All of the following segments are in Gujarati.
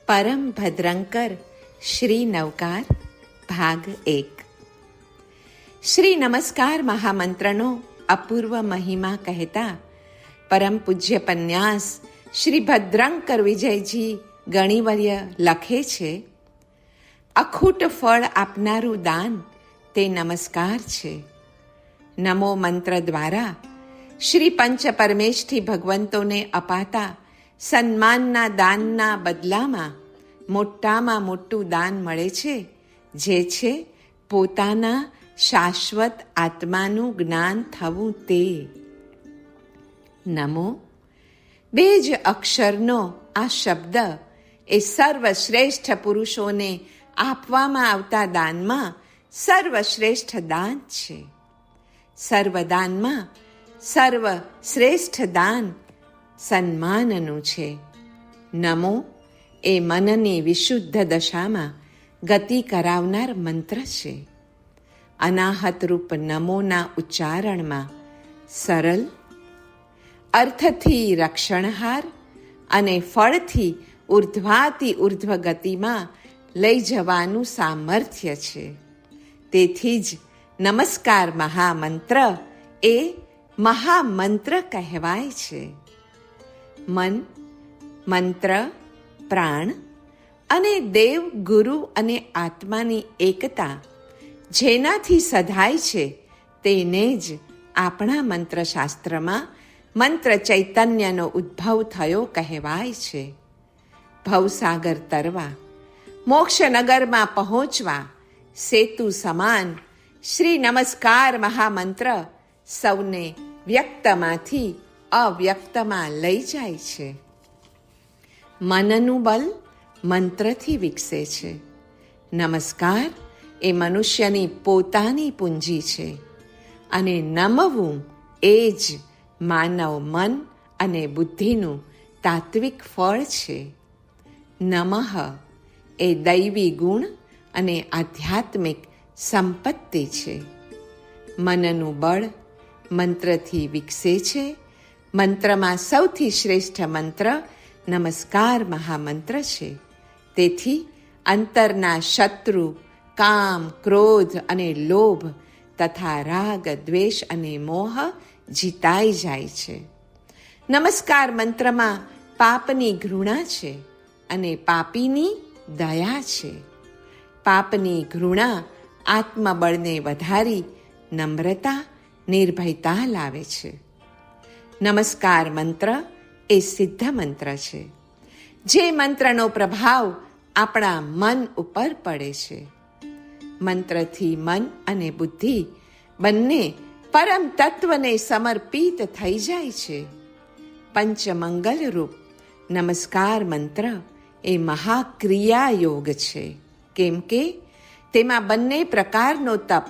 પરમ ભદ્રંકર શ્રી નવકાર ભાગ 1. શ્રી નમસ્કાર મહામંત્રનો અપૂર્વ મહિમા કહેતા પરમ પૂજ્ય પન્યાસ શ્રી ભદ્રંકર વિજયજી ગણીવર્ય લખે છે, અખૂટ ફળ આપનારું દાન તે નમસ્કાર છે. નમો મંત્ર દ્વારા શ્રી પંચ પરમેષ્ઠી ભગવંતોને અપાતા સન્માનના દાનના બદલામાં મોટામાં મોટું દાન મળે છે, જે છે પોતાના શાશ્વત આત્માનું જ્ઞાન થવું તે. નમો બે જ અક્ષરનો આ શબ્દ એ સર્વશ્રેષ્ઠ પુરુષોને આપવામાં આવતા દાનમાં સર્વશ્રેષ્ઠ દાન છે. સર્વદાનમાં સર્વશ્રેષ્ઠ દાન સન્માનનું છે. નમો એ મનની વિશુદ્ધ દશામાં ગતિ કરાવનાર મંત્ર છે. અનાહત રૂપ નમોના ઉચ્ચારણમાં સરળ, અર્થથી રક્ષણહાર અને ફળથી ઉર્ધ્વાતિ ઉર્ધ્વ ગતિમાં લઈ જવાનું સામર્થ્ય છે. તેથી જ નમસ્કાર મહામંત્ર એ મહામંત્ર કહેવાય છે. મન, મંત્ર, પ્રાણ અને દેવ, ગુરુ અને આત્માની એકતા જેનાથી સધાય છે તેને જ આપણા મંત્રશાસ્ત્રમાં મંત્ર ચૈતન્યનો ઉદ્ભવ થયો કહેવાય છે. ભવસાગર તરવા, મોક્ષનગરમાં પહોંચવા સેતુ સમાન શ્રી નમસ્કાર મહામંત્ર સૌને વ્યક્તમાંથી અવ્યક્તમાં લઈ જાય છે. મનનું બલ મંત્રથી વિકસે છે. નમસ્કાર એ મનુષ્યની પોતાની પૂંજી છે અને નમવું એ જ માનવ મન અને બુદ્ધિનું તાત્વિક ફળ છે. નમઃ એ દૈવી ગુણ અને આધ્યાત્મિક સંપત્તિ છે. મનનું બળ મંત્રથી વિકસે છે. મંત્રમાં સૌથી શ્રેષ્ઠ મંત્ર નમસ્કાર મહામંત્ર છે. તેથી અંતરના શત્રુ કામ, ક્રોધ અને લોભ તથા રાગ, દ્વેષ અને મોહ જીતાઈ જાય છે. નમસ્કાર મંત્રમાં પાપની ઘૃણા છે અને પાપીની દયા છે. પાપની ઘૃણા આત્મબળને વધારી નમ્રતા, નિર્ભયતા લાવે છે. નમસ્કાર મંત્ર એ સિદ્ધ મંત્ર છે, જે મંત્રનો પ્રભાવ આપણા મન ઉપર પડે છે. મંત્રથી મન અને બુદ્ધિ બંને પરમ તત્વને સમર્પિત થઈ જાય છે. પંચમંગલ રૂપ નમસ્કાર મંત્ર એ મહાક્રિયા યોગ છે, કેમ કે તેમાં બંને પ્રકારનો તપ,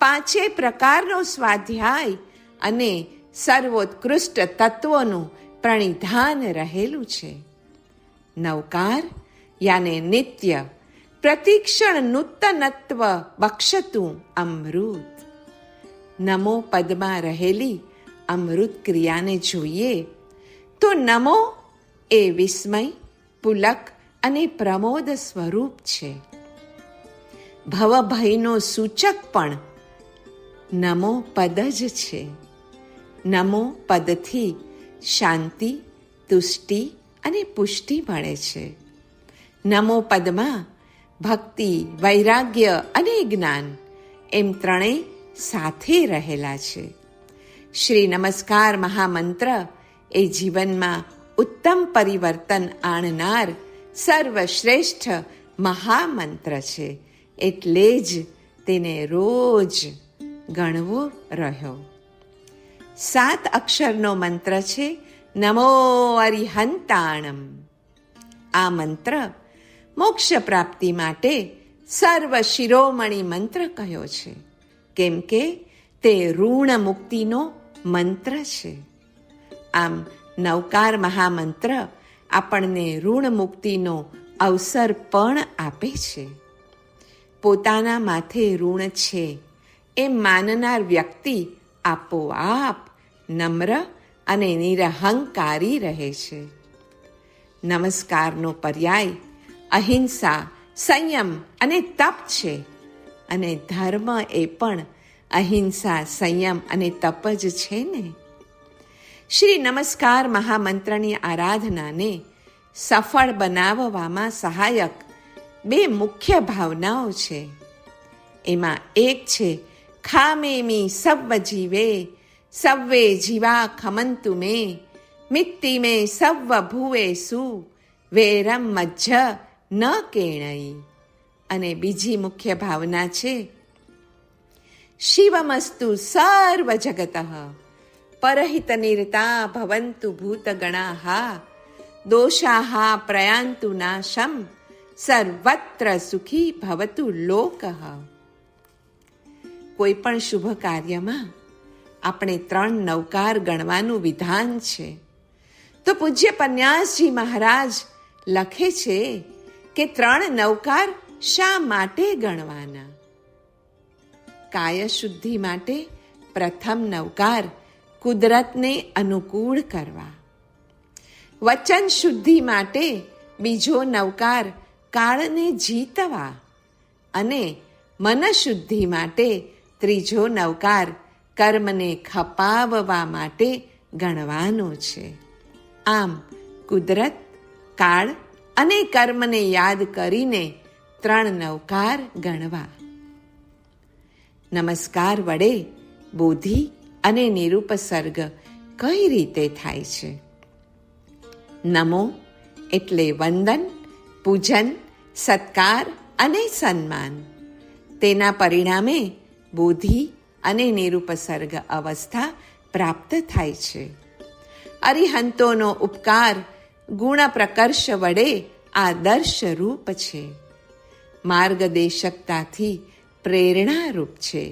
5 પ્રકારનો સ્વાધ્યાય અને સર્વોત્કૃષ્ટ તત્વોનું પ્રણિધાન રહેલું છે. નવકાર યાને નિત્ય પ્રતિક્ષણ નૂતનત્વ બક્ષતું અમૃત. નમો પદમાં રહેલી અમૃત ક્રિયાને જોઈએ તો નમો એ વિસ્મય, પુલક અને પ્રમોદ સ્વરૂપ છે. ભવભયનો સૂચક પણ નમો પદ જ છે. નમો પદથી શાંતિ, તુષ્ટિ અને પુષ્ટિ મળે છે. નમો પદમાં ભક્તિ, વૈરાગ્ય અને જ્ઞાન એમ ત્રણેય સાથે રહેલા છે. શ્રી નમસ્કાર મહામંત્ર એ જીવનમાં ઉત્તમ પરિવર્તન આણનાર સર્વશ્રેષ્ઠ મહામંત્ર છે. એટલે જ તેને રોજ ગણવો રહ્યો. 7 અક્ષરનો મંત્ર છે નમો અરિહંતાણમ. આ મંત્ર મોક્ષ પ્રાપ્તિ માટે સર્વ શિરોમણી મંત્ર કહ્યો છે, કેમ કે તે ઋણ મુક્તિનો મંત્ર છે. આમ નવકાર મહામંત્ર આપણને ઋણ મુક્તિનો અવસર પણ આપે છે. પોતાના માથે ઋણ છે એમ માનનાર વ્યક્તિ આપોઆપ નમ્ર અને નિરહંકારી રહે છે. નમસ્કારનો પર્યાય અહિંસા, સંયમ અને તપ છે. અને ધર્મ એ પણ અહિંસા, સંયમ અને તપ જ છે ને. શ્રી નમસ્કાર મહામંત્રની આરાધનાને સફળ બનાવવામાં સહાયક બે મુખ્ય ભાવનાઓ છે. એમાં એક છે ખામેમી સવ્વ જીવે, સવ્વે જીવા ખમંતુ મે, મિત્તિ મે સવ્વ ભુવેસુ, વેરમ મજ્જ ન કેણઈ. અને બીજી મુખ્ય ભાવના છે શિવમસ્તુ સર્વ જગતઃ, પરહિત નિરતા ભવંતુ ભૂતગણાઃ, દોષાઃ પ્રયાન્તુ નાશમ, સર્વત્ર સુખી ભવતુ લોકઃ. કોઈ પણ શુભ કાર્યમાં આપણે 3 નવકાર ગણવાનું વિધાન છે. તો પૂજ્ય પન્યાસજી મહારાજ લખે છે કે 3 નવકાર શા માટે ગણવાના? કાય શુદ્ધિ માટે પ્રથમ નવકાર કુદરતને અનુકૂળ કરવા, વચન શુદ્ધિ માટે બીજો નવકાર કાળને જીતવા, અને મન શુદ્ધિ માટે ત્રીજો નવકાર કર્મને ખપાવવા માટે ગણવાનો છે. આમ કુદરત, કાળ અને કર્મને યાદ કરીને 3 નવકાર ગણવા. નમસ્કાર વડે બોધિ અને નિરુપસર્ગ કઈ રીતે થાય છે? નમો એટલે વંદન, પૂજન, સત્કાર અને સન્માન. તેના પરિણામે બોધિ અને નિરુપસર્ગ અવસ્થા પ્રાપ્ત થાય છે. અરિહંતોનો ઉપકાર ગુણ પ્રકર્ષ વડે આદર્શ રૂપ છે. માર્ગદેશકતાથી પ્રેરણારૂપ છે.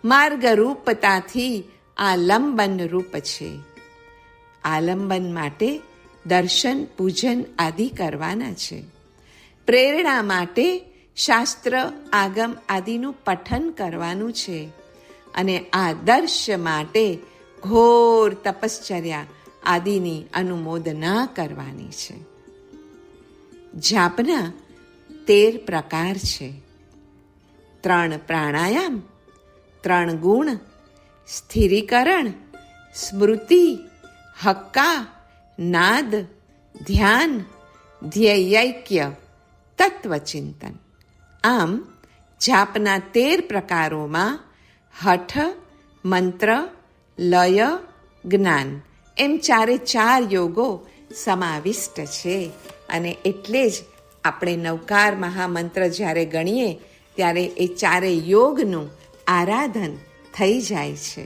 માર્ગરૂપતાથી આલંબન રૂપ છે. આલંબન માટે દર્શન, પૂજન આદિ કરવાના છે. પ્રેરણા માટે શાસ્ત્ર, આગમ આદિનું પઠન કરવાનું છે. અને આદર્શ માટે ઘોર તપશ્ચર્યા આદિની અનુમોદના કરવાની છે. જાપના 13 પ્રકાર છે. 3 પ્રાણાયામ, 3 ગુણ, સ્થિરીકરણ, સ્મૃતિ, હક્કા, નાદ, ધ્યાન, ધ્યેયૈક્ય, તત્વચિંતન. આમ જાપના 13 પ્રકારોમાં હઠ, મંત્ર, લય, જ્ઞાન એમ 4 યોગો સમાવિષ્ટ છે. અને એટલે જ આપણે નવકાર મહામંત્ર જ્યારે ગણીએ ત્યારે એ 4 યોગનું આરાધન થઈ જાય છે.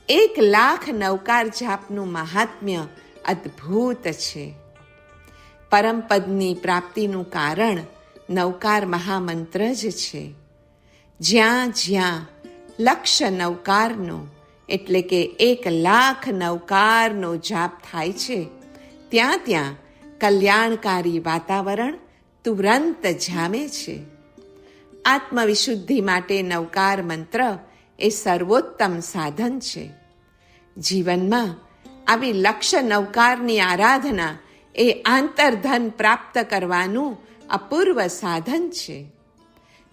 1,00,000 નવકાર જાપનું મહાત્મ્ય અદ્ભુત છે. પરમપદની પ્રાપ્તિનું કારણ નવકાર મહામંત્ર જ છે. જ્યાં જ્યાં લક્ષ નવકારનો એટલે કે 1,00,000 નવકારનો જાપ થાય છે ત્યાં ત્યાં કલ્યાણકારી વાતાવરણ તુરંત જામે છે. આત્મવિશુદ્ધિ માટે નવકાર મંત્ર એ સર્વોત્તમ સાધન છે. જીવનમાં આવી લક્ષ નવકારની આરાધના એ આંતરધન પ્રાપ્ત કરવાનું અપૂર્વ સાધન છે.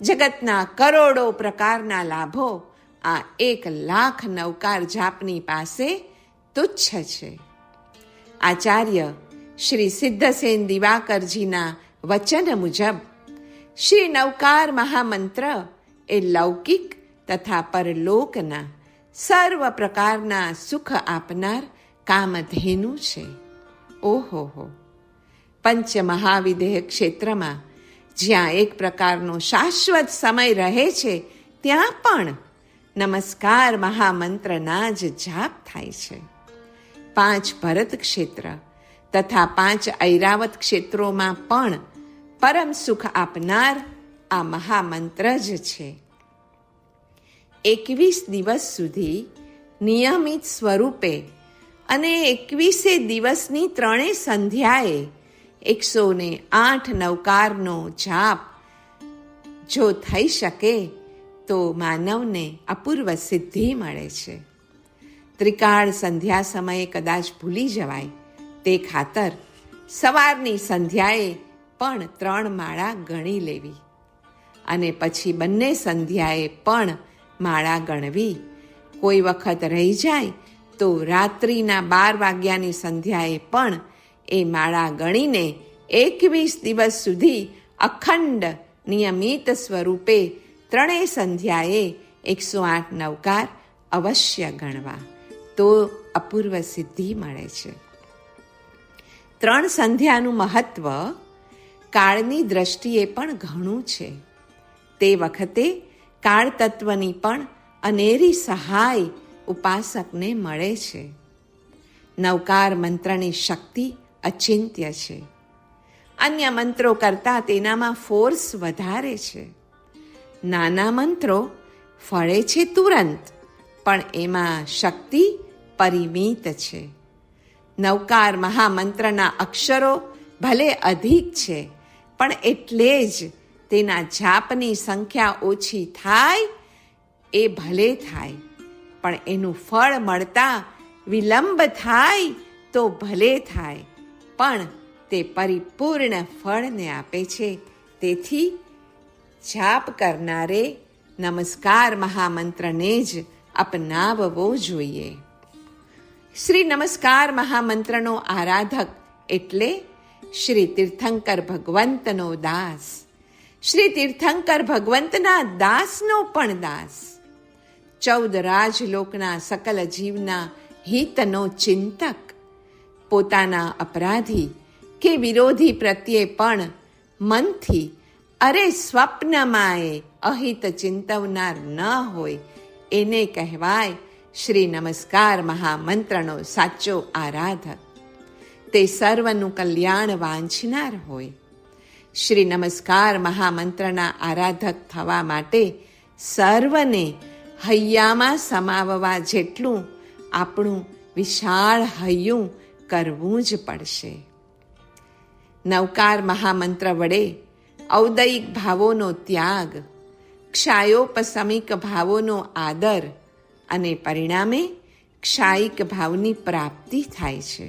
જગતના કરોડો પ્રકારના લાભો આ 1,00,000 નવકાર જાપની પાસે તુચ્છ છે. આચાર્ય શ્રી સિદ્ધસેન દિવાકરજીના વચન મુજબ શ્રી નવકાર મહામંત્ર એ લૌકિક તથા પરલોકના સર્વ પ્રકારના સુખ આપનાર કામધેનુ છે. ઓહોહો! પંચ મહાવિદેહ ક્ષેત્રમાં જ્યાં એક પ્રકારનો શાશ્વત સમય રહે છે ત્યાં પણ નમસ્કાર મહામંત્રના જ જાપ થાય છે. 5 ભરત ક્ષેત્ર તથા 5 ઐરાવત ક્ષેત્રોમાં પણ પરમ સુખ આપનાર આ મહામંત્ર જ છે. 21 દિવસ સુધી નિયમિત સ્વરૂપે અને 21 દિવસની 3 સંધ્યાએ 108 નવકારનો જાપ જો થઈ શકે તો માનવને અપૂર્વ સિદ્ધિ મળે છે. ત્રિકાળ સંધ્યા સમયે કદાચ ભૂલી જવાય તે ખાતર સવારની સંધ્યાએ પણ 3 માળા ગણી લેવી અને પછી બંને સંધ્યાએ પણ માળા ગણવી. કોઈ વખત રહી જાય તો રાત્રિના 12 વાગ્યાની સંધ્યાએ પણ એ માળા ગણીને 21 દિવસ સુધી અખંડ નિયમિત સ્વરૂપે 3 સંધ્યાએ 108 નવકાર અવશ્ય ગણવા, તો અપૂર્વ સિદ્ધિ મળે છે. 3 સંધ્યાનું મહત્વ કાળની દ્રષ્ટિએ પણ ઘણું છે. તે વખતે કાળ તત્વની પણ અનેરી સહાય ઉપાસકને મળે છે. નવકાર મંત્રની શક્તિ અચિંત્ય છે. અન્ય મંત્રો કરતાં તેનામાં ફોર્સ વધારે છે. નાના મંત્રો ફળે છે તુરંત, પણ એમાં શક્તિ પરિમિત છે. નવકાર મહામંત્રના અક્ષરો ભલે અધિક છે, પણ એટલે જ તેના જાપની સંખ્યા ઓછી થાય એ ભલે થાય, પણ એનું ફળ મળતા વિલંબ થાય તો ભલે થાય, પણ તે પરિપૂર્ણ ફળને આપે છે. તેથી જાપ કરનારે નમસ્કાર મહામંત્રને જ અપનાવવો જોઈએ. શ્રી નમસ્કાર મહામંત્રનો આરાધક એટલે શ્રી તીર્થંકર ભગવંતનો દાસ. શ્રી તીર્થંકર ભગવંતના દાસનો પણ દાસ. 14 રાજલોકના સકલ જીવના હિતનો ચિંતક. પોતાના અપરાધી કે વિરોધી પ્રત્યે પણ મનથી અરે સ્વપ્નમાંય અહિત ચિંતવનાર ન હોય એને કહેવાય શ્રી નમસ્કાર મહામંત્રનો સાચો આરાધક. તે સર્વનું કલ્યાણ વાંછનાર હોય. શ્રી નમસ્કાર મહામંત્રના આરાધક થવા માટે સર્વને હૈયામાં સમાવવા જેટલું આપણું વિશાળ હૈયું કરવું જ પડશે. નવકાર મહામંત્ર વડે ઔદયિક ભાવોનો ત્યાગ, ક્ષાયોપશમિક ભાવોનો આદર અને પરિણામે ક્ષાયિક ભાવની પ્રાપ્તિ થાય છે.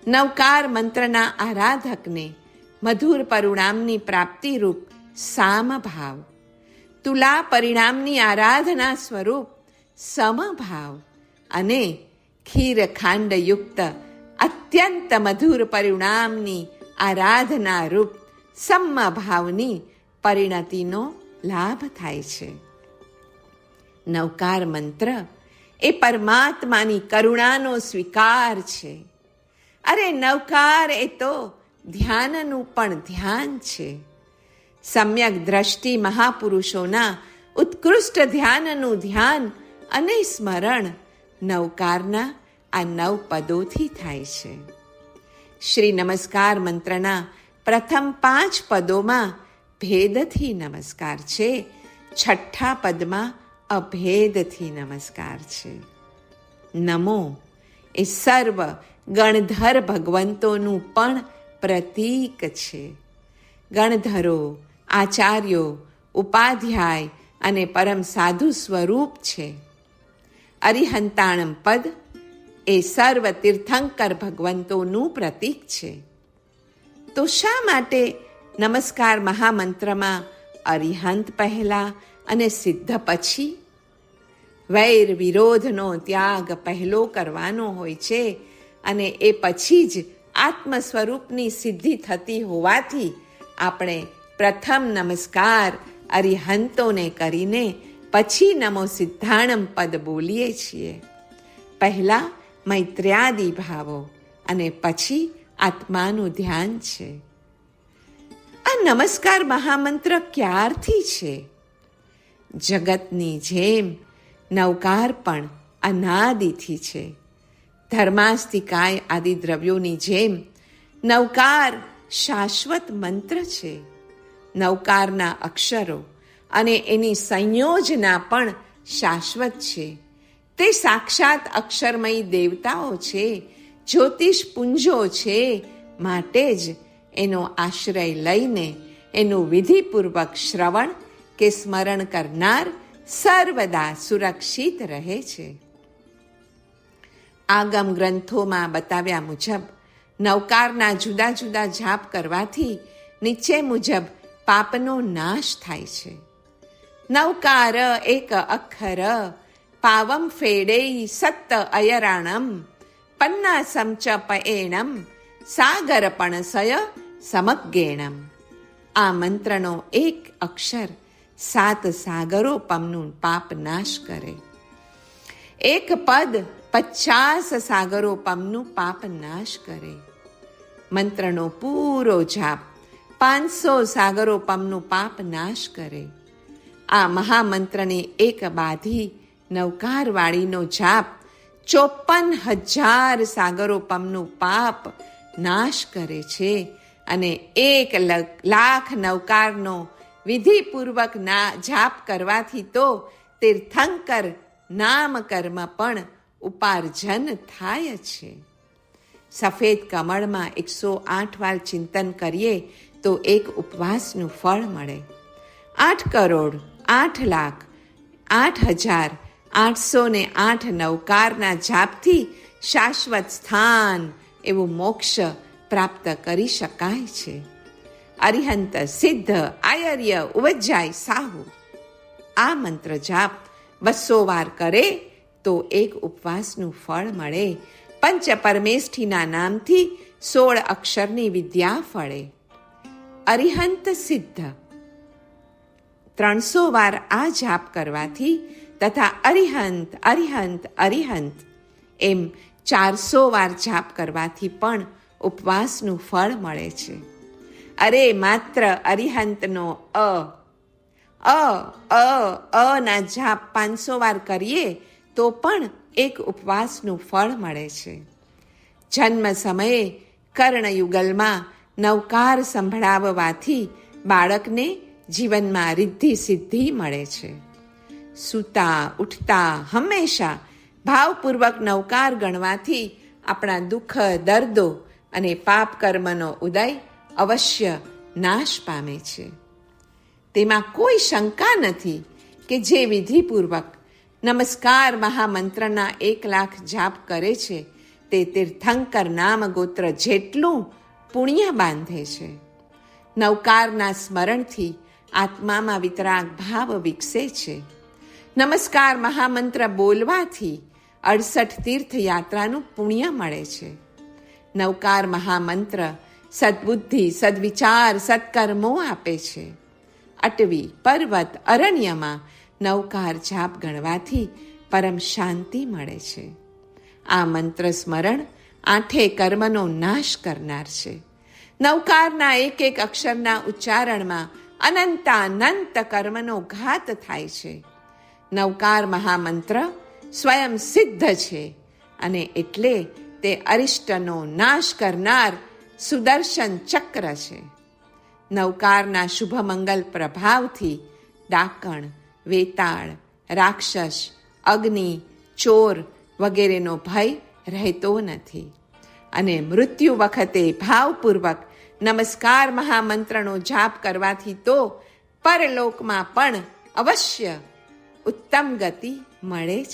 નવકાર મંત્રના આરાધકને મધુર પરિણામની પ્રાપ્તિરૂપ સામભાવ, તુલા પરિણામની આરાધના સ્વરૂપ સમભાવ અને ખીરખાંડયુક્ત અત્યંત મધુર પરિણામની આરાધના રૂપ સમભાવની પરિણતિનો લાભ થાય છે. નવકાર મંત્ર એ પરમાત્માની કરુણાનો સ્વીકાર છે. અરે નવકાર એ તો ધ્યાનનું પણ ધ્યાન છે. સમ્યક દ્રષ્ટિ મહાપુરુષોના ઉત્કૃષ્ટ ધ્યાનનું ધ્યાન અને સ્મરણ નવકારના આ 9 પદોથી થાય છે. શ્રી નમસ્કાર મંત્રના પ્રથમ 5 પદોમાં ભેદથી નમસ્કાર છે. 6ઠ્ઠા પદમાં અભેદથી નમસ્કાર છે. નમો એ સર્વ ગણધર ભગવંતોનું પણ પ્રતીક છે. ગણધરો, આચાર્યો, ઉપાધ્યાય અને પરમ સાધુ સ્વરૂપ છે. અરિહંતાણમ પદ એ સર્વ તીર્થંકર ભગવંતોનું પ્રતીક છે. તો શા માટે નમસ્કાર મહામંત્રમાં અરિહંત પહેલા અને સિદ્ધ પછી? વૈર વિરોધનો ત્યાગ પહેલો કરવાનો હોય છે અને એ પછી જ આત્મ સ્વરૂપની સિદ્ધિ થતી હોવાથી આપણે પ્રથમ નમસ્કાર અરિહંતોને કરીને પછી નમો સિદ્ધાણમ પદ બોલીએ છીએ. પહેલા મૈત્ર્યાદિ ભાવો અને પછી આત્માનું ધ્યાન છે. આ નમસ્કાર મહામંત્ર ક્યારથી છે? જગતની જેમ નવકાર પણ અનાદિથી છે. ધર્માસ્તિકાય આદિ દ્રવ્યોની જેમ નવકાર શાશ્વત મંત્ર છે. નવકારના અક્ષરો અને એની સંયોજના પણ શાશ્વત છે. તે સાક્ષાત અક્ષરમયી દેવતાઓ છે, જ્યોતિષ પુંજો છે. માટે જ એનો આશ્રય લઈને એનું વિધિપૂર્વક શ્રવણ કે સ્મરણ કરનાર સર્વદા સુરક્ષિત રહે છે. આગમ ગ્રંથોમાં બતાવ્યા મુજબ નવકારના જુદા જુદા જાપ કરવાથી નીચે મુજબ પાપનો નાશ થાય છે. નવકાર એક અક્ષર પાવમ ફેડેય સત્ત અયરાણમ પન્ના સમચ પએણમ સાગર પણસય સમગ્ગેણમ. આ મંત્રનો એક અક્ષર 7 સાગરો પમનું પાપ નાશ કરે. એક પદ 50 સાગરો પમનું પાપ નાશ કરે. મંત્રનો પૂરો જાપ 500 સાગરો પમનું પાપ નાશ કરે. આ મહામંત્રની એક બાધી નવકારવાળીનો જાપ 54,000 સાગરો પમનું પાપ નાશ કરે છે અને 1,00,000 નવકારનો વિધિપૂર્વક જાપ કરવાથી તો તીર્થંકર નામ કર્મ પણ ઉપાર્જન થાય છે. સફેદ કમળમાં 108 વાર ચિંતન કરીએ તો એક ઉપવાસનું ફળ મળે. 8,08,08,808 નવકારના જાપથી શાશ્વત સ્થાન એવું મોક્ષ પ્રાપ્ત કરી શકાય છે. અરિહંત સિદ્ધ આયર્ય ઉવજ્જાય સાહુ. આ મંત્ર જાપ 200 વાર કરે તો એક ઉપવાસનું ફળ મળે. પંચ પરમેષ્ઠીના નામથી 16 અક્ષરની વિદ્યા ફળે. અરિહંત સિદ્ધ 300 વાર આ જાપ કરવાથી તથા અરિહંત અરિહંત અરિહંત એમ 400 વાર જાપ કરવાથી પણ ઉપવાસનું ફળ મળે છે. અરે માત્ર અરિહંતનો ના જાપ 500 વાર કરીએ તો પણ એક ઉપવાસનું ફળ મળે છે. જન્મ સમયે કર્ણયુગલમાં નવકાર સંભળાવવાથી બાળકને જીવનમાં રિદ્ધિ સિદ્ધિ મળે છે. સૂતા ઉઠતા હંમેશા ભાવપૂર્વક નવકાર ગણવાથી આપણા દુઃખ દર્દો અને પાપ કર્મનો ઉદય અવશ્ય નાશ પામે છે. તેમાં કોઈ શંકા નથી કે જે વિધિપૂર્વક નમસ્કાર મહામંત્રના 1,00,000 જાપ કરે છે તે તીર્થંકર નામ ગોત્ર જેટલું પુણ્ય બાંધે છે. નવકારના સ્મરણથી આત્મામાં વિતરાગ ભાવ વિકસે છે. નમસ્કાર મહામંત્ર બોલવાથી 68 તીર્થયાત્રાનું પુણ્ય મળે છે. નવકાર મહામંત્ર સદબુદ્ધિ સદવિચાર સત્કર્મો આપે છે. અટવી પર્વત અરણ્યમાં નવકાર જાપ ગણવાથી પરમ શાંતિ મળે છે. આ મંત્ર સ્મરણ 8 કર્મનો નાશ કરનાર છે. નવકારના એક અક્ષરના ઉચ્ચારણમાં અનંતાનંત કર્મનો ઘાત થાય છે. નવકાર મહામંત્ર સ્વયં સિદ્ધ છે અને એટલે તે અરિષ્ટનો નાશ કરનાર સુદર્શન ચક્ર છે. નવકારના શુભ મંગલ પ્રભાવથી ડાકણ વેતાળ રાક્ષસ અગ્નિ ચોર વગેરેનો ભય રહેતો નથી અને મૃત્યુ વખતે ભાવપૂર્વક નમસ્કાર મહામંત્રનો જાપ કરવાથી તો પરલોકમાં પણ અવશ્ય ઉત્તમ ગતિ મળે છે.